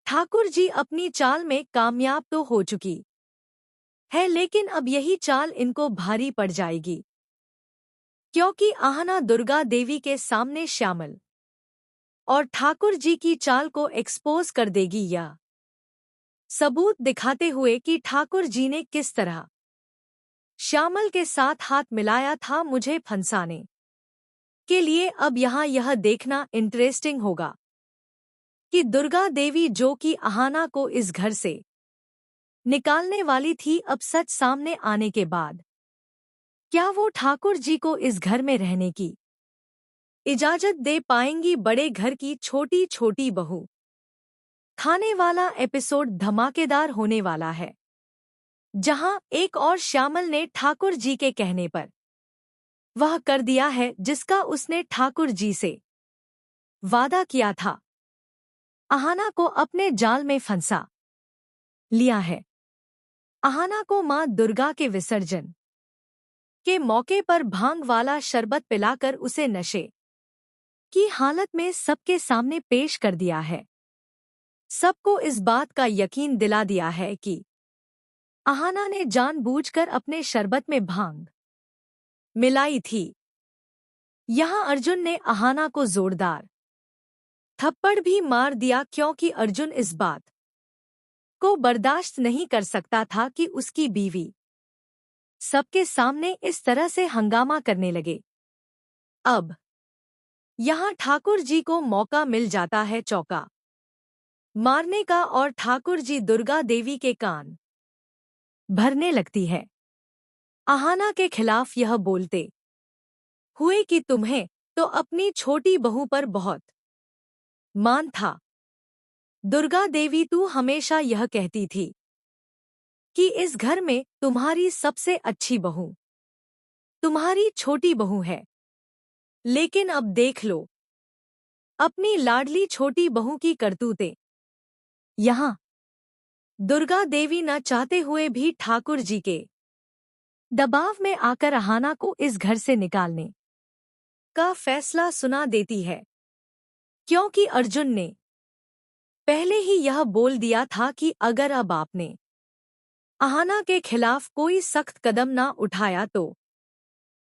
ठाकुर जी अपनी चाल में कामयाब तो हो चुकी है, लेकिन अब यही चाल इनको भारी पड़ जाएगी, क्योंकि आहना दुर्गा देवी के सामने श्यामल और ठाकुर जी की चाल को एक्सपोज कर देगी, या सबूत दिखाते हुए कि ठाकुर जी ने किस तरह श्यामल के साथ हाथ मिलाया था मुझे फंसाने के लिए। अब यहाँ यह देखना इंटरेस्टिंग होगा कि दुर्गा देवी, जो कि आहना को इस घर से निकालने वाली थी, अब सच सामने आने के बाद क्या वो ठाकुर जी को इस घर में रहने की इजाजत दे पाएंगी। बड़े घर की छोटी छोटी बहू खाने वाला एपिसोड धमाकेदार होने वाला है, जहां एक और श्यामल ने ठाकुर जी के कहने पर वह कर दिया है जिसका उसने ठाकुर जी से वादा किया था। आहना को अपने जाल में फंसा लिया है। आहना को मां दुर्गा के विसर्जन के मौके पर भांग वाला शरबत पिलाकर उसे नशे की हालत में सबके सामने पेश कर दिया है। सबको इस बात का यकीन दिला दिया है कि आहना ने जानबूझकर अपने शरबत में भांग मिलाई थी। यहाँ अर्जुन ने आहना को जोरदार थप्पड़ भी मार दिया, क्योंकि अर्जुन इस बात को बर्दाश्त नहीं कर सकता था कि उसकी बीवी सबके सामने इस तरह से हंगामा करने लगे। अब यहाँ ठाकुर जी को मौका मिल जाता है चौका मारने का, और ठाकुर जी दुर्गा देवी के कान भरने लगती है आहना के खिलाफ, यह बोलते हुए कि तुम्हें तो अपनी छोटी बहू पर बहुत मान था। दुर्गा देवी, तू हमेशा यह कहती थी कि इस घर में तुम्हारी सबसे अच्छी बहू तुम्हारी छोटी बहू है, लेकिन अब देख लो अपनी लाडली छोटी बहू की करतूतें। यहाँ दुर्गा देवी न चाहते हुए भी ठाकुर जी के दबाव में आकर आहना को इस घर से निकालने का फैसला सुना देती है, क्योंकि अर्जुन ने पहले ही यह बोल दिया था कि अगर अब आपने आहना के खिलाफ कोई सख्त कदम ना उठाया तो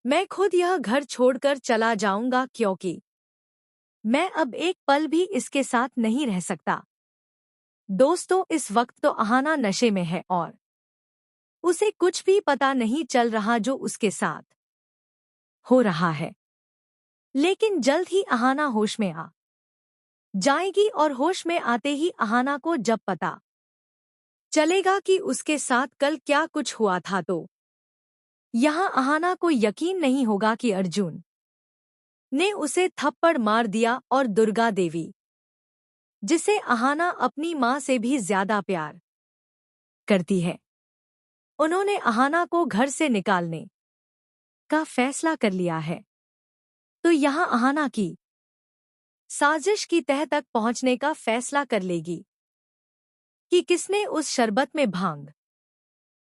मैं खुद यह घर छोड़कर चला जाऊंगा, क्योंकि मैं अब एक पल भी इसके साथ नहीं रह सकता। दोस्तों, इस वक्त तो आहना नशे में है और उसे कुछ भी पता नहीं चल रहा जो उसके साथ हो रहा है, लेकिन जल्द ही आहना होश में आ जाएगी, और होश में आते ही आहना को जब पता चलेगा कि उसके साथ कल क्या कुछ हुआ था, तो यहाँ आहना को यकीन नहीं होगा कि अर्जुन ने उसे थप्पड़ मार दिया, और दुर्गा देवी, जिसे आहना अपनी मां से भी ज्यादा प्यार करती है, उन्होंने आहना को घर से निकालने का फैसला कर लिया है। तो यहाँ आहना की साजिश की तह तक पहुंचने का फैसला कर लेगी कि किसने उस शरबत में भांग